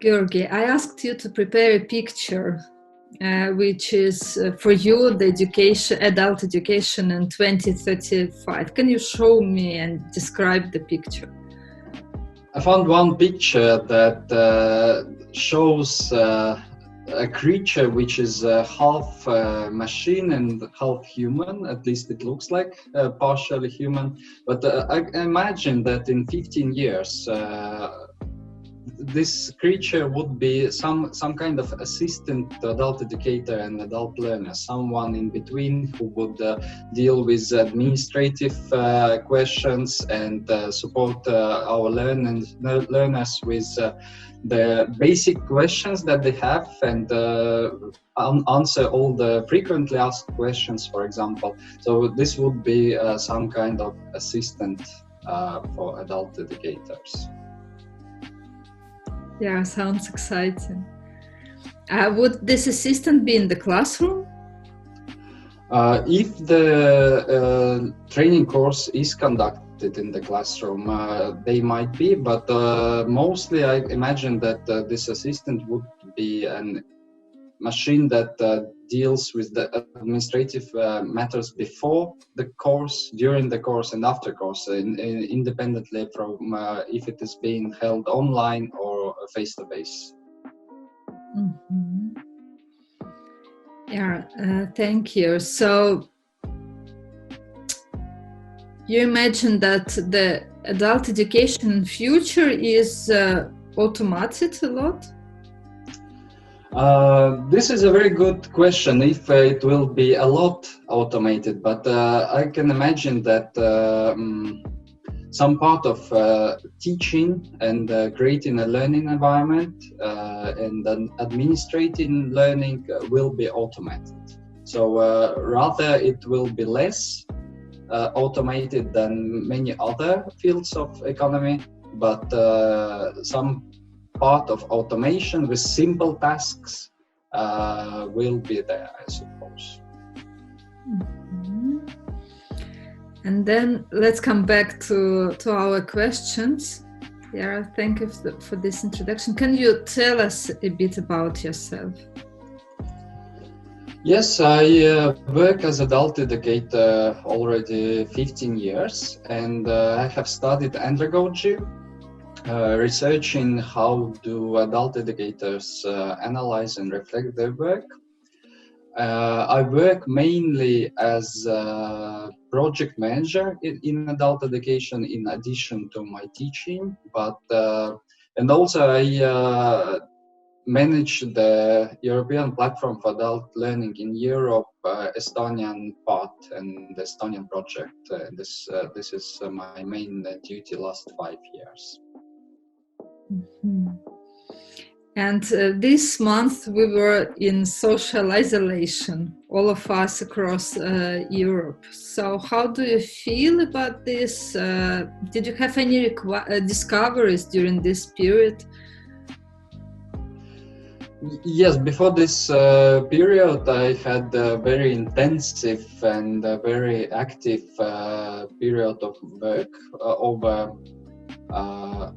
Georgi, I asked you to prepare a picture, which is for you the adult education in 2035. Can you show me and describe the picture? I found one picture that shows a creature which is half machine and half human. At least it looks like partially human. But I imagine that in 15 years, this creature would be some kind of assistant to adult educator and adult learner, someone in between who would deal with administrative questions and support our learners with the basic questions that they have and answer all the frequently asked questions, for example. So this would be some kind of assistant for adult educators. Yeah, sounds exciting. Would this assistant be in the classroom? If the training course is conducted in the classroom, they might be, but mostly I imagine that this assistant would be a machine that deals with the administrative matters before the course, during the course, and after course, independently from if it is being held online or face-to-face. Mm-hmm. Yeah, thank you. So you imagine that the adult education in future is automated a lot? This is a very good question, if it will be a lot automated, but I can imagine that some part of teaching and creating a learning environment and then administrating learning will be automated. So rather it will be less automated than many other fields of economy, but some part of automation with simple tasks will be there, I suppose. Mm-hmm. And then let's come back to our questions. Yeah, thank you for this introduction. Can you tell us a bit about yourself? Yes, I work as adult educator already 15 years, and I have studied Andragogy, researching how do adult educators analyze and reflect their work. I work mainly as a project manager in adult education in addition to my teaching, but and also I manage the European platform for adult learning in Europe, Estonian part and the Estonian project. This is my main duty last 5 years. Mm-hmm. And this month we were in social isolation, all of us across Europe. So how do you feel about this? Did you have any discoveries during this period? Yes, before this period, I had a very intensive and very active period of work over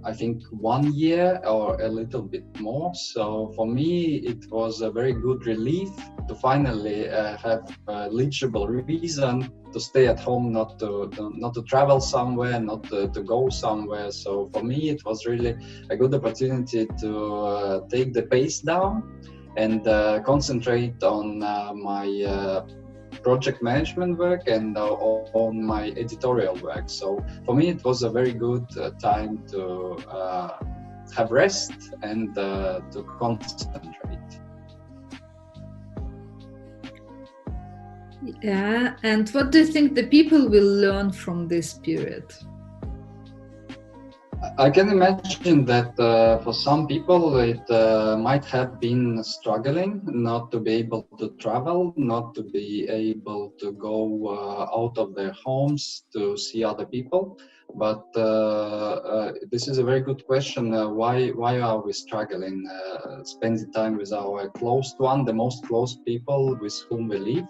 I think 1 year or a little bit more. So for me, it was a very good relief to finally have a legible reason to stay at home, not to travel somewhere, not to go somewhere. So for me, it was really a good opportunity to take the pace down and concentrate on my project management work and on my editorial work. So for me, it was a very good time to have rest and to concentrate. Yeah, and what do you think the people will learn from this period? I can imagine that for some people it might have been struggling not to be able to travel, not to be able to go out of their homes to see other people. But this is a very good question. Why are we struggling spending time with our close one, the most close people with whom we live,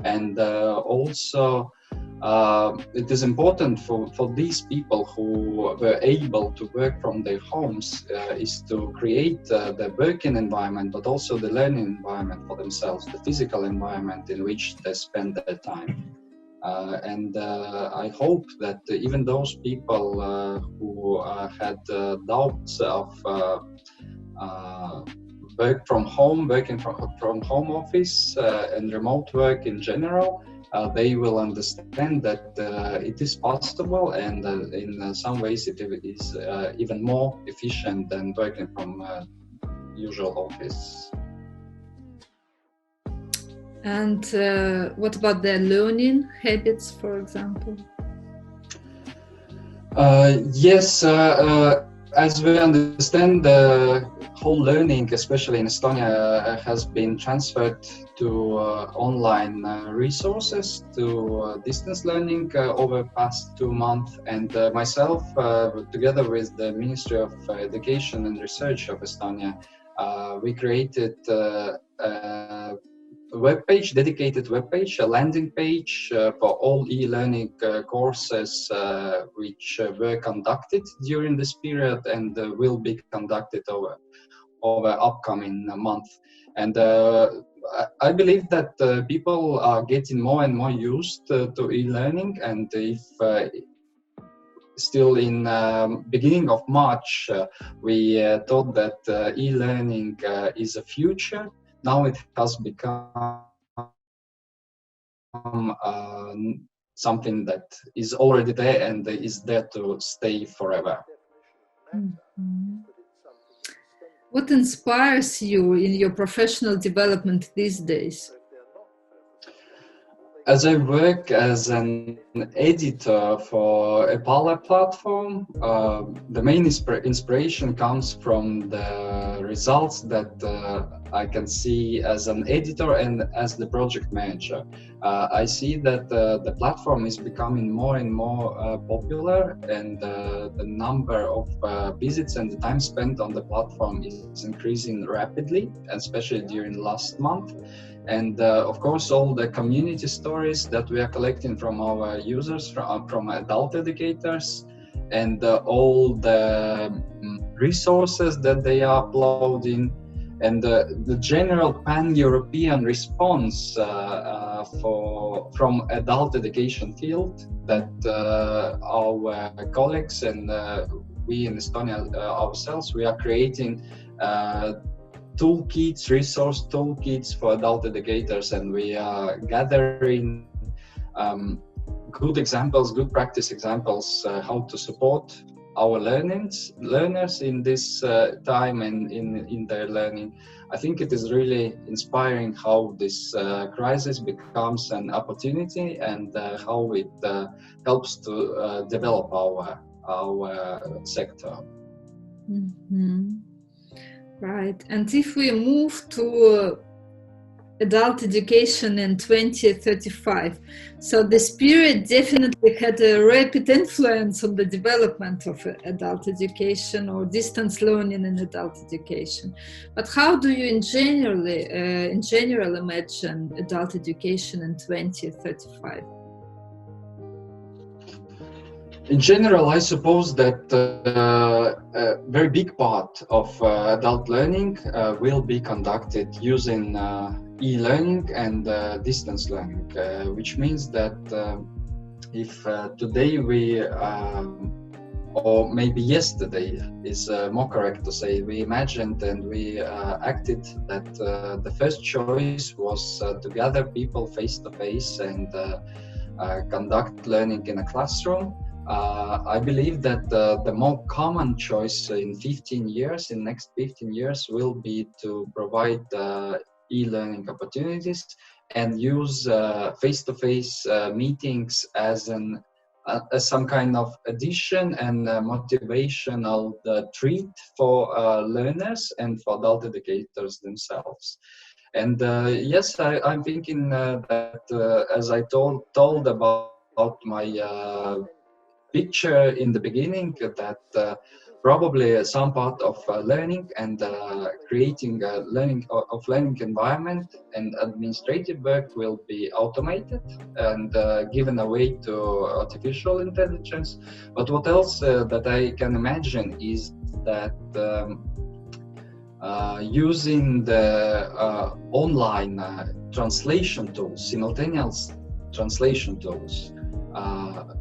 and also it is important for these people who were able to work from their homes is to create the working environment, but also the learning environment for themselves, the physical environment in which they spend their time. And I hope that even those people who had doubts of work from home, working from home office and remote work in general, they will understand that it is possible, and in some ways it is even more efficient than working from usual office. And what about their learning habits, for example? Yes, as we understand, the whole learning, especially in Estonia, has been transferred to online resources, to distance learning over the past 2 months. And myself, together with the Ministry of Education and Research of Estonia, we created a webpage, dedicated webpage, a landing page for all e-learning courses which were conducted during this period and will be conducted over upcoming month. And I believe that people are getting more and more used to e-learning, and if still in beginning of March we thought that e-learning is a future. Now it has become something that is already there and is there to stay forever. Mm-hmm. What inspires you in your professional development these days? As I work as an editor for EPALE platform, the main inspiration comes from the results that I can see as an editor and as the project manager. I see that the platform is becoming more and more popular, and the number of visits and the time spent on the platform is increasing rapidly, especially during last month. And of course, all the community stories that we are collecting from our users, from adult educators, and all the resources that they are uploading, and the general pan-European response from adult education field that our colleagues and we in Estonia ourselves, we are creating toolkits, resource toolkits for adult educators, and we are gathering good examples, good practice examples, how to support our learners in this time and in their learning. I think it is really inspiring how this crisis becomes an opportunity, and how it helps to develop our sector. Mm-hmm. Right. And if we move to adult education in 2035, so this period definitely had a rapid influence on the development of adult education or distance learning in adult education. But how do you in general imagine adult education in 2035? In general, I suppose that a very big part of adult learning will be conducted using e-learning and distance learning, which means that if today we, or maybe yesterday is more correct to say, we imagined and we acted that the first choice was to gather people face to face and conduct learning in a classroom. I believe that the more common choice in 15 years, in next 15 years, will be to provide e-learning opportunities and use face-to-face meetings as some kind of addition and motivational treat for learners and for adult educators themselves. And yes, I'm thinking that as I told about my picture in the beginning that probably some part of learning and creating a learning environment and administrative work will be automated and given away to artificial intelligence. But what else that I can imagine is that using the online translation tools, simultaneous translation tools,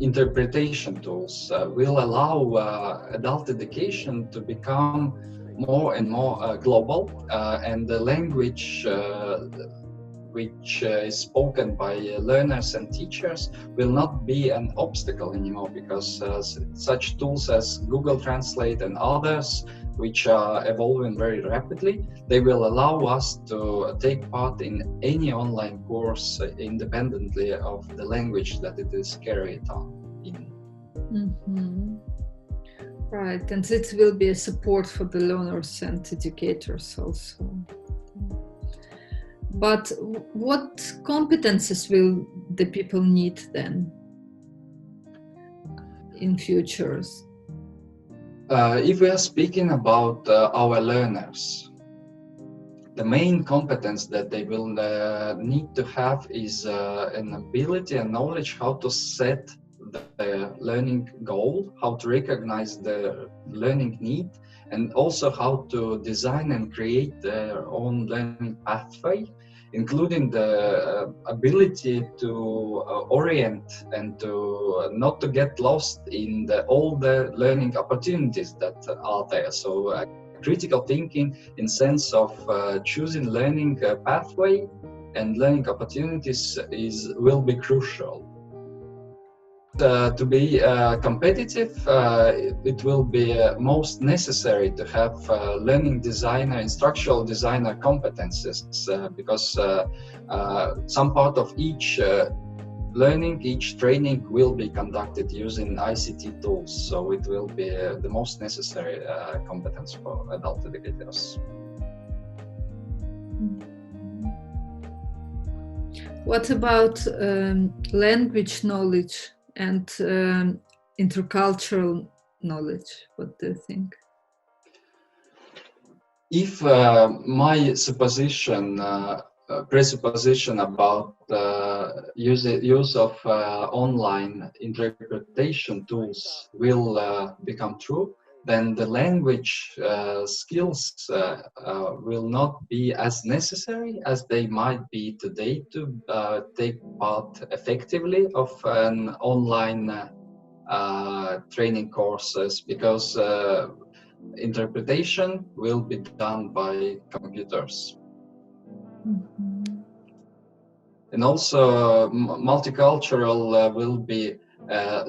interpretation tools will allow adult education to become more and more global, and the language which is spoken by learners and teachers will not be an obstacle anymore, because such tools as Google Translate and others, which are evolving very rapidly, they will allow us to take part in any online course independently of the language that it is carried on in. Mm-hmm. Right, and it will be a support for the learners and educators also. But what competences will the people need then in futures? If we are speaking about our learners, the main competence that they will need to have is an ability and knowledge how to set the learning goal, how to recognize the learning need, and also how to design and create their own learning pathway, including the ability to orient and to not to get lost in all the learning opportunities that are there. So critical thinking in sense of choosing learning pathway and learning opportunities will be crucial. To be competitive, it will be most necessary to have learning designer, instructional designer competences, because some part of each learning, each training will be conducted using ICT tools. So it will be the most necessary competence for adult educators. What about language knowledge and intercultural knowledge? What do you think? If my presupposition about use of online interpretation tools will become true, then the language skills will not be as necessary as they might be today to take part effectively of an online training courses, because interpretation will be done by computers. Mm-hmm. And also multicultural will be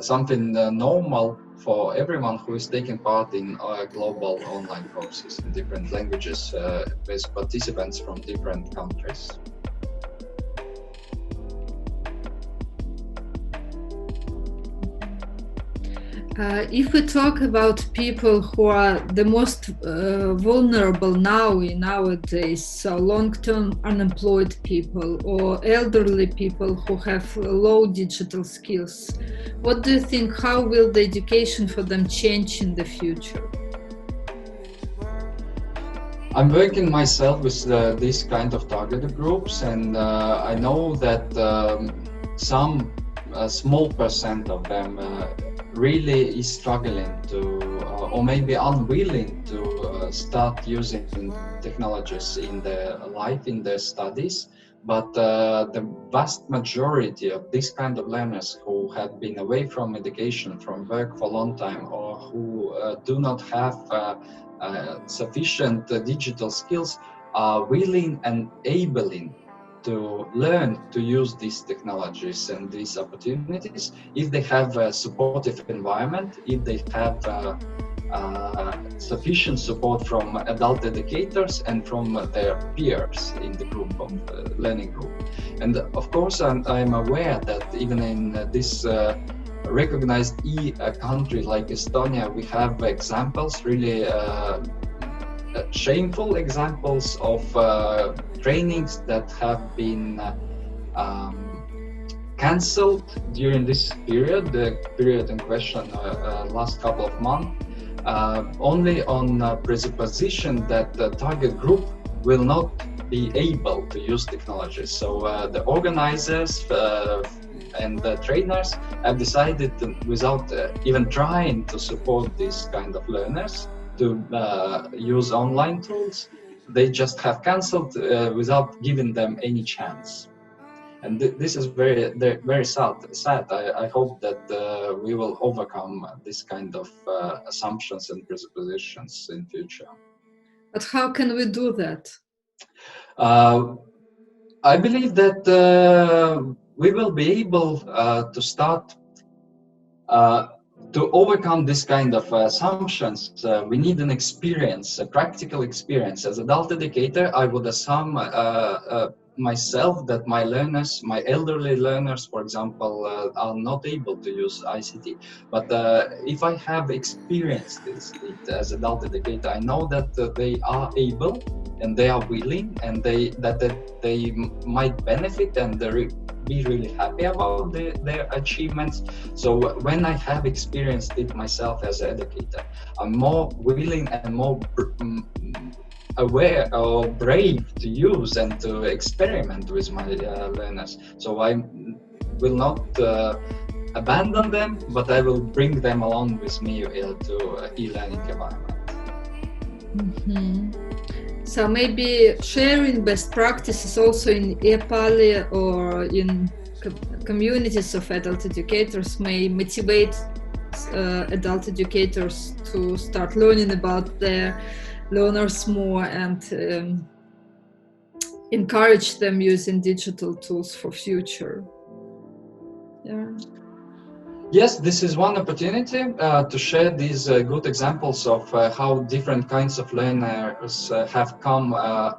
something normal for everyone who is taking part in global online courses in different languages with participants from different countries. If we talk about people who are the most vulnerable nowadays, so long-term unemployed people or elderly people who have low digital skills, what do you think, how will the education for them change in the future? I'm working myself with this kind of targeted groups, and I know that some small percent of them really is struggling to or maybe unwilling to start using technologies in their life, in their studies. But the vast majority of this kind of learners who have been away from education, from work for a long time, or who do not have sufficient digital skills are willing and able to learn to use these technologies and these opportunities if they have a supportive environment, if they have sufficient support from adult educators and from their peers in the group of learning group. And of course, I'm aware that even in this recognized country like Estonia, we have examples, really shameful examples of trainings that have been cancelled during this period, the period in question, last couple of months, only on presupposition that the target group will not be able to use technology. So the organizers and the trainers have decided to, without even trying to support these kind of learners to use online tools, they just have cancelled without giving them any chance. And this is very sad. I hope that we will overcome this kind of assumptions and presuppositions in future. But how can we do that? I believe that we will be able to start to overcome this kind of assumptions. We need an experience, a practical experience. As adult educator, I would assume myself that my learners, my elderly learners, for example, are not able to use ICT. But if I have experienced it as adult educator, I know that they are able and they are willing, and they might benefit and be really happy about their achievements. So when I have experienced it myself as an educator, I'm more willing and more aware or brave to use and to experiment with my learners. So I will not abandon them, but I will bring them along with me to e-learning environment. Mm-hmm. So maybe sharing best practices also in EPALE or in communities of adult educators may motivate adult educators to start learning about their learners more and encourage them using digital tools for future. Yeah. Yes, this is one opportunity to share these good examples of how different kinds of learners have come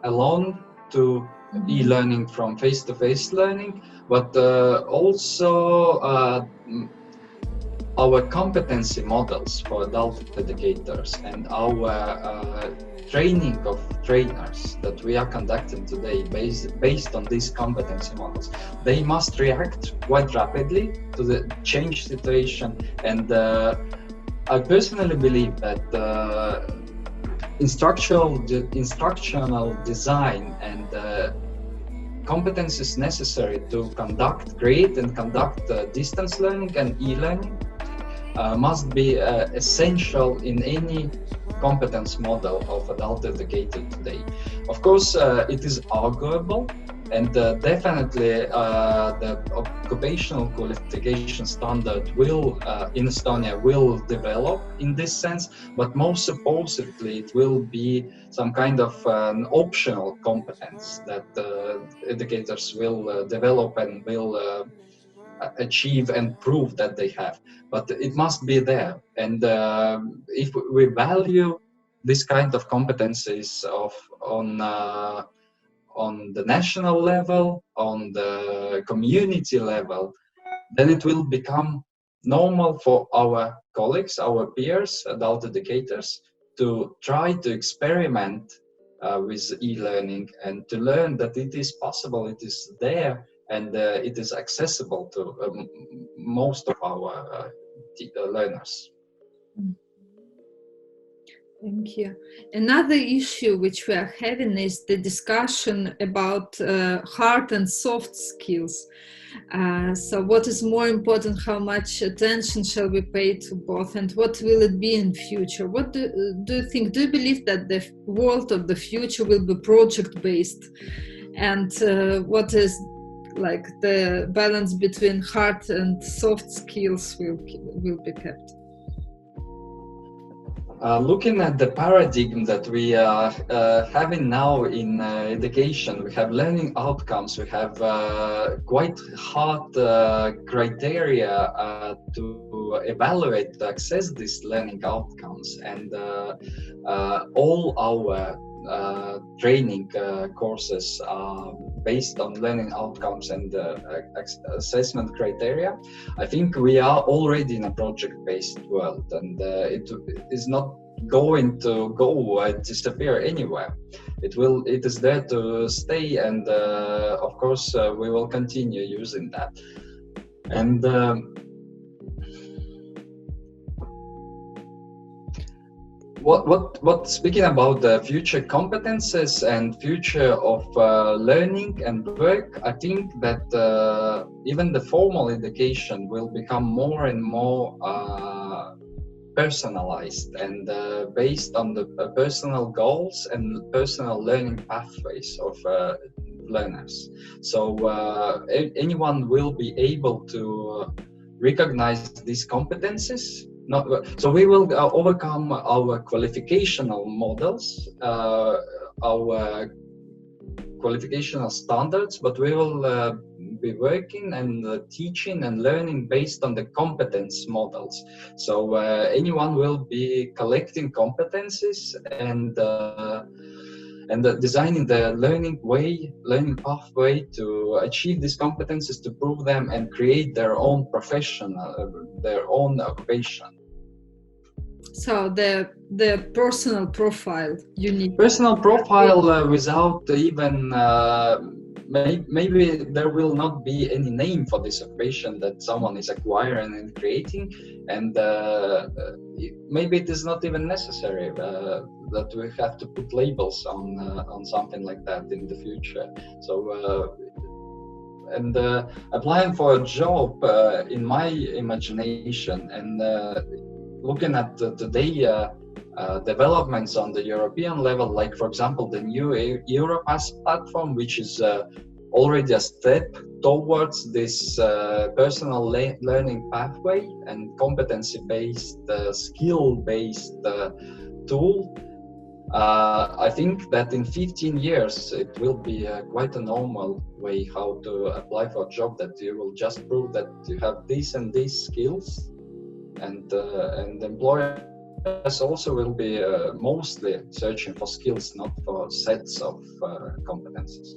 along to e-learning from face-to-face learning, but also our competency models for adult educators and our training of trainers that we are conducting today based on these competency models. They must react quite rapidly to the change situation, and I personally believe that instructional design and competencies necessary to create and conduct distance learning and e-learning must be essential in any competence model of adult educator today. Of course, it is arguable, and definitely the occupational qualification standard will in Estonia will develop in this sense, but most supposedly it will be some kind of an optional competence that educators will develop and will achieve and prove that they have, but it must be there. And if we value this kind of competencies on the national level, on the community level, then it will become normal for our colleagues, our peers, adult educators, to try to experiment with e-learning and to learn that it is possible, it is there, and it is accessible to most of our learners. Thank you. Another issue which we are having is the discussion about hard and soft skills. So what is more important, how much attention shall we pay to both, and what will it be in future? What do you think? Do you believe that the world of the future will be project-based? And what is like the balance between hard and soft skills will be kept? Looking at the paradigm that we are having now in education, we have learning outcomes, we have quite hard criteria to evaluate, to access these learning outcomes, and all our training courses are based on learning outcomes and assessment criteria. I think we are already in a project-based world, and it is not going to go disappear anywhere. It is there to stay, and of course we will continue using that. And what speaking about the future competences and future of learning and work, I think that even the formal education will become more and more personalized and based on the personal goals and personal learning pathways of learners. So anyone will be able to recognize these competences. So we will overcome our qualificational models, our qualificational standards, but we will be working and teaching and learning based on the competence models. So anyone will be collecting competencies and designing the learning pathway to achieve these competencies, to prove them and create their own profession, their own occupation. So the personal profile you need. Personal profile without even maybe there will not be any name for this occupation that someone is acquiring and creating, and maybe it is not even necessary that we have to put labels on something like that in the future. So and applying for a job in my imagination and looking at today developments on the European level, like for example the new Europass platform, which is already a step towards this personal learning pathway and competency-based, skill-based tool. I think that in 15 years it will be quite a normal way how to apply for a job, that you will just prove that you have these and these skills, and employers also will be mostly searching for skills, not for sets of competences.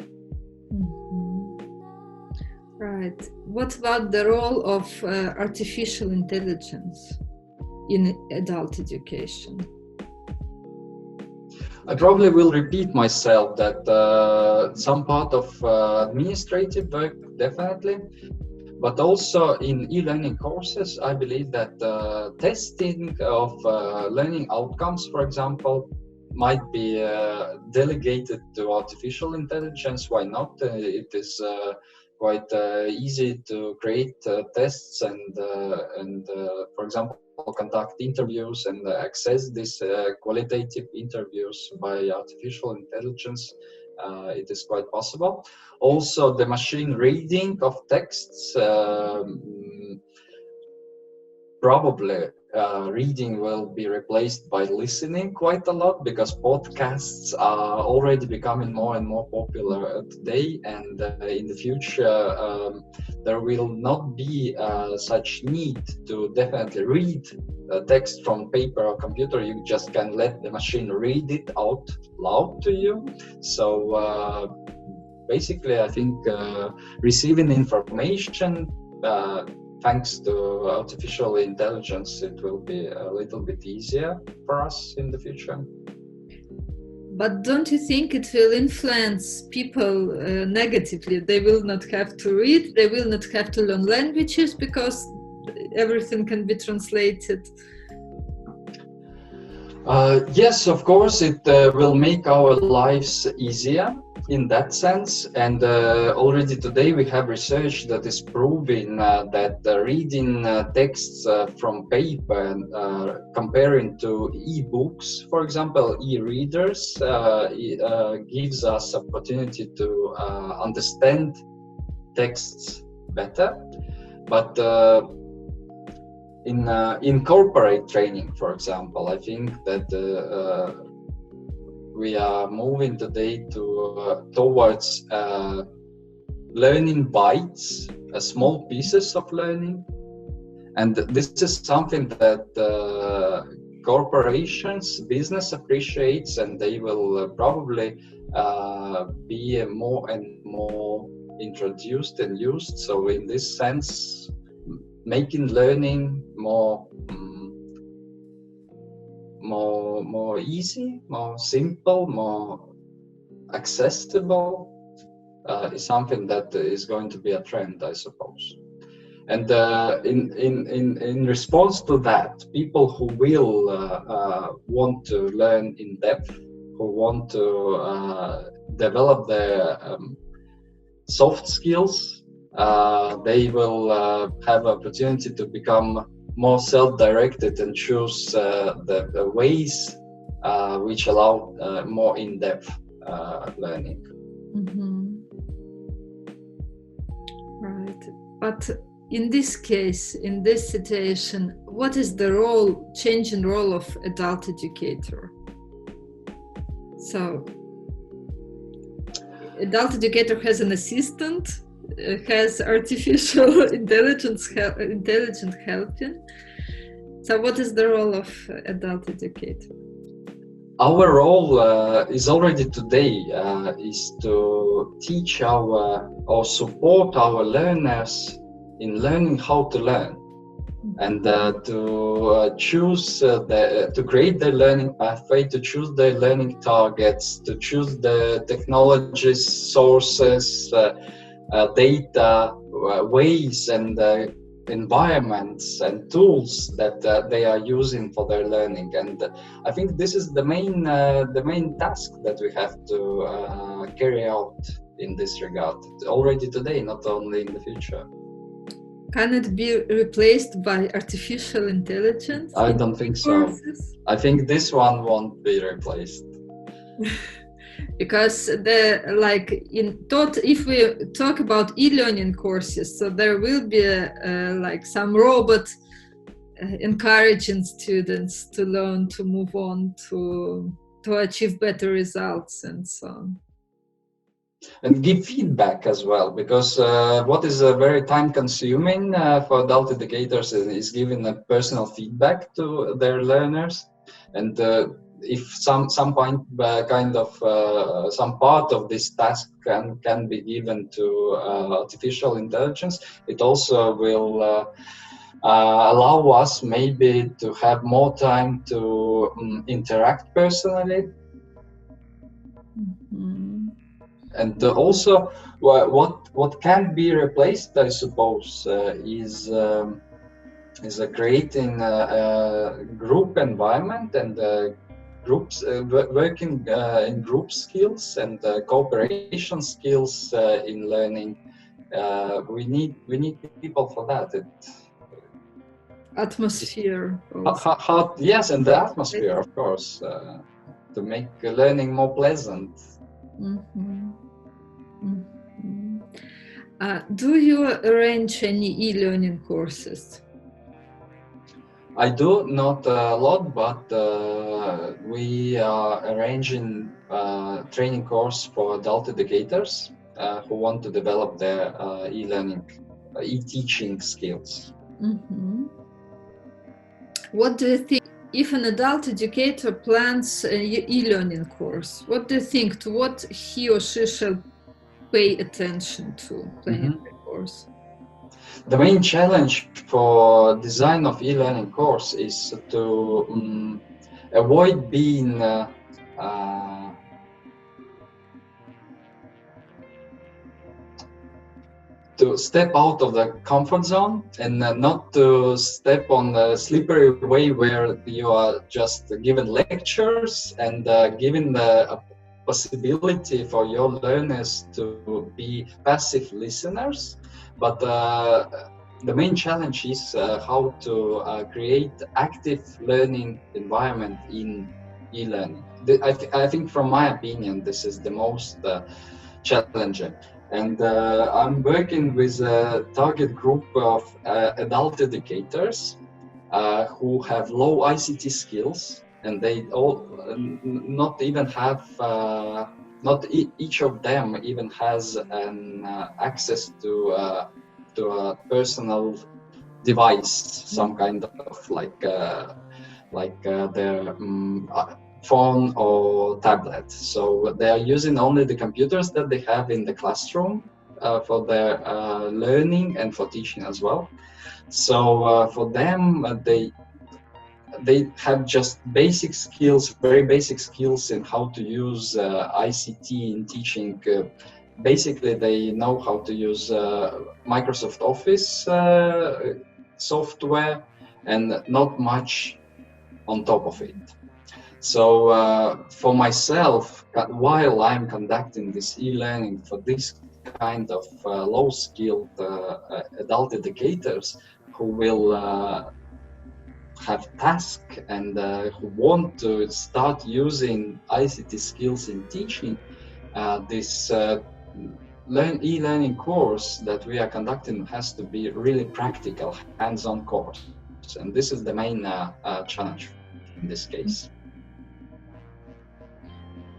Right. What about the role of artificial intelligence in adult education? I probably will repeat myself that some part of administrative work, definitely, but also in e-learning courses, I believe that testing of learning outcomes, for example, might be delegated to artificial intelligence. Why not? It is quite easy to create tests and for example, conduct interviews and access these qualitative interviews by artificial intelligence. It is quite possible. Also, the machine reading of texts, probably reading will be replaced by listening quite a lot, because podcasts are already becoming more and more popular today, and in the future there will not be such need to definitely read text from paper or computer. You just can let the machine read it out loud to you. So basically I think receiving information thanks to artificial intelligence, it will be a little bit easier for us in the future. But don't you think it will influence people negatively? They will not have to read, they will not have to learn languages because everything can be translated. Yes, of course, it will make our lives easier in that sense. And already today we have research that is proving that reading texts from paper and comparing to e-books, for example, e-readers, gives us opportunity to understand texts better. But in corporate training, for example, I think that we are moving today towards learning bites, small pieces of learning, and this is something that corporations, business appreciates, and they will probably be more and more introduced and used. So in this sense, making learning more easy, more simple, more accessible is something that is going to be a trend, I suppose. And in response to that, people who will want to learn in depth, who want to develop their soft skills, they will have opportunity to become more self-directed and choose the ways which allow more in-depth learning. Mm-hmm. Right. But in this case, in this situation, what is the change in role of adult educator? So, adult educator has an assistant, has artificial intelligent helping. So what is the role of adult educator? Our role is already today is to teach or support our learners in learning how to learn, and to choose to create their learning pathway, to choose their learning targets, to choose the technologies, sources, data, ways, and environments and tools that they are using for their learning. And I think this is the main task that we have to carry out in this regard already today, not only in the future. Can it be replaced by artificial intelligence? I don't think so. I think this one won't be replaced. Because if we talk about e-learning courses, so there will be some robot encouraging students to learn, to move on, to achieve better results, and so on. And give feedback as well, because what is very time-consuming for adult educators is giving a personal feedback to their learners. And if some point some part of this task can be given to artificial intelligence, it also will allow us maybe to have more time to interact personally. Mm-hmm. And also, what can be replaced, I suppose, is creating a group environment and groups working in group skills and cooperation skills in learning. We need people for that. Atmosphere. Yes, and the atmosphere, of course, to make learning more pleasant. Mm-hmm. Mm-hmm. Do you arrange any e-learning courses? I do, not a lot, but we are arranging training course for adult educators who want to develop their e-learning, e-teaching skills. Mm-hmm. What do you think, if an adult educator plans an e-learning course, what do you think, to what he or she shall pay attention to planning the course? The main challenge for design of e-learning course is to avoid being to step out of the comfort zone and not to step on the slippery way where you are just given lectures and given the possibility for your learners to be passive listeners. But the main challenge is how to create active learning environment in e-learning. I think, from my opinion, this is the most challenging. And I'm working with a target group of adult educators who have low ICT skills, and they all not even have, each of them even has an access to a personal device, some kind of their phone or tablet. So they are using only the computers that they have in the classroom for their learning and for teaching as well. So for them, they have just basic skills, very basic skills in how to use ICT in teaching, basically they know how to use Microsoft Office software and not much on top of it. So for myself, while I'm conducting this e-learning for this kind of low-skilled adult educators who will have tasks and who want to start using ICT skills in teaching, this e-learning course that we are conducting has to be really practical, hands-on course. And this is the main challenge in this case.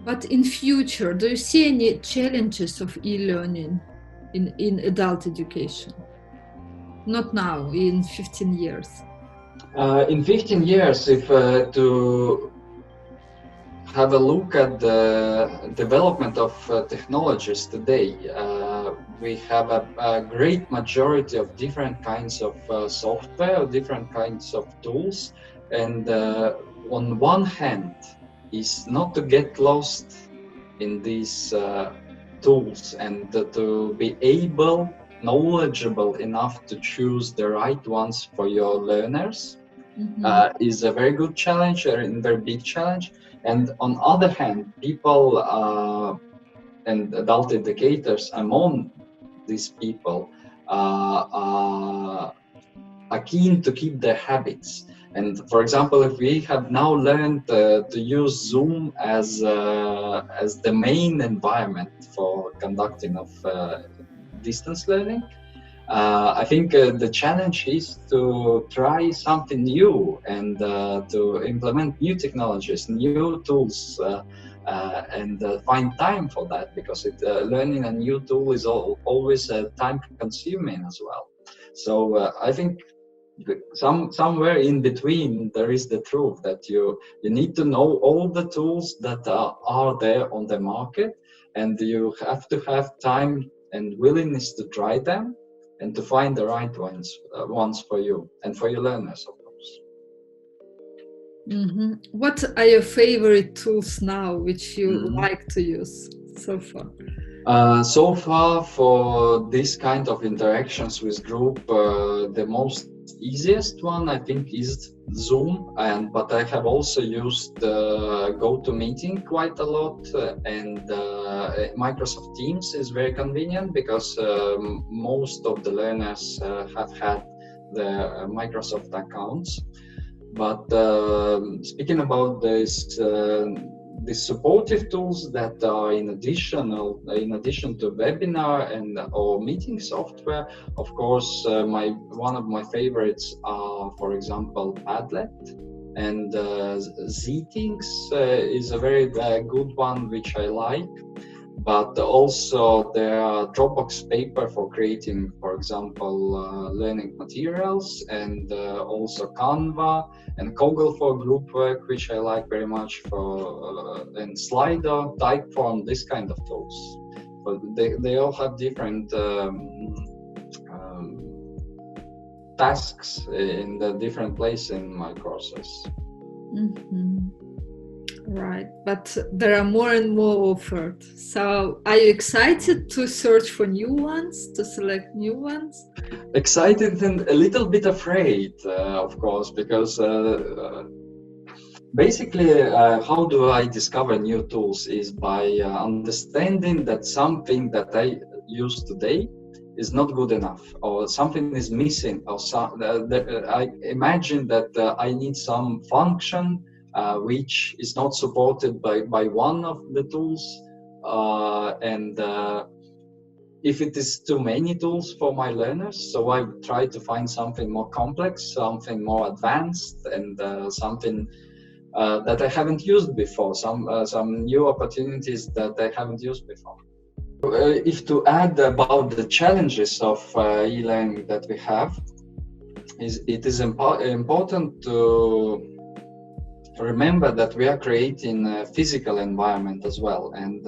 But in future, do you see any challenges of e-learning in adult education? Not now, in 15 years. In 15 years, if to have a look at the development of technologies today, we have a great majority of different kinds of software, different kinds of tools, and on one hand is not to get lost in these tools and to be knowledgeable enough to choose the right ones for your learners. Is a very good challenge, a very big challenge. And on other hand, people and adult educators among these people are keen to keep their habits. And for example, if we have now learned to use Zoom as the main environment for conducting of distance learning, I think the challenge is to try something new and to implement new technologies, new tools, and find time for that, because learning a new tool is always time consuming as well. So I think somewhere in between there is the truth that you need to know all the tools that are there on the market, and you have to have time and willingness to try them and to find the right ones for you and for your learners, of course. What are your favorite tools now, which you like to use so far? So far, for this kind of interactions with group, the most easiest one I think is Zoom, but I have also used GoToMeeting quite a lot, and Microsoft Teams is very convenient because most of the learners have had the Microsoft accounts. But speaking about this, the supportive tools that are in addition to webinar and or meeting software, of course, one of my favorites are, for example, Padlet, and Zthings is a very good one which I like. But also there are Dropbox Paper for creating, for example, learning materials, and also Canva and Koggle for group work, which I like very much, and Slido, Typeform, this kind of tools. But they all have different tasks in the different place in my courses. Right, but there are more and more offered. So are you excited to search for new ones, to select new ones? Excited and a little bit afraid, of course, because basically how do I discover new tools is by understanding that something that I use today is not good enough, or something is missing, or I imagine that I need some function which is not supported by one of the tools, and if it is too many tools for my learners, so I try to find something more complex, something more advanced, and something that I haven't used before, some new opportunities that I haven't used before. If to add about the challenges of e-learning that we have, it is important to remember that we are creating a physical environment as well, and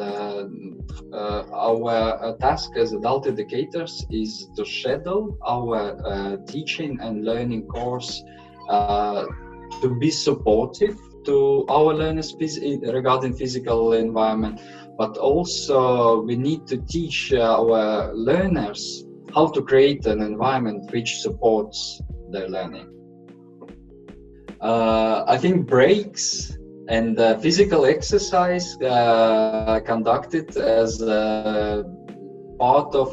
our task as adult educators is to schedule our teaching and learning course to be supportive to our learners regarding physical environment, but also we need to teach our learners how to create an environment which supports their learning. I think breaks and physical exercise conducted as a part of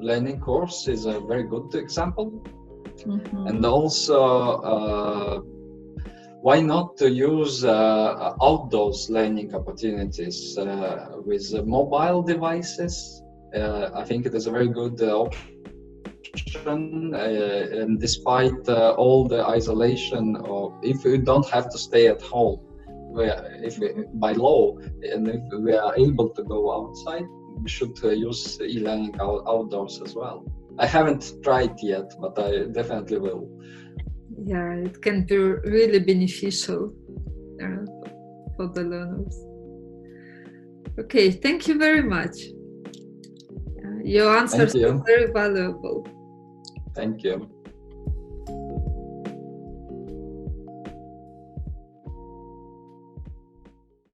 learning course is a very good example. Mm-hmm. And also, why not to use outdoors learning opportunities with mobile devices? I think it is a very good option, and despite all the isolation, or if we don't have to stay at home, by law, and if we are able to go outside, we should use e-learning outdoors as well. I haven't tried yet, but I definitely will. Yeah, it can be really beneficial for the learners. Okay, thank you very much. Your answers were very valuable. Thank you.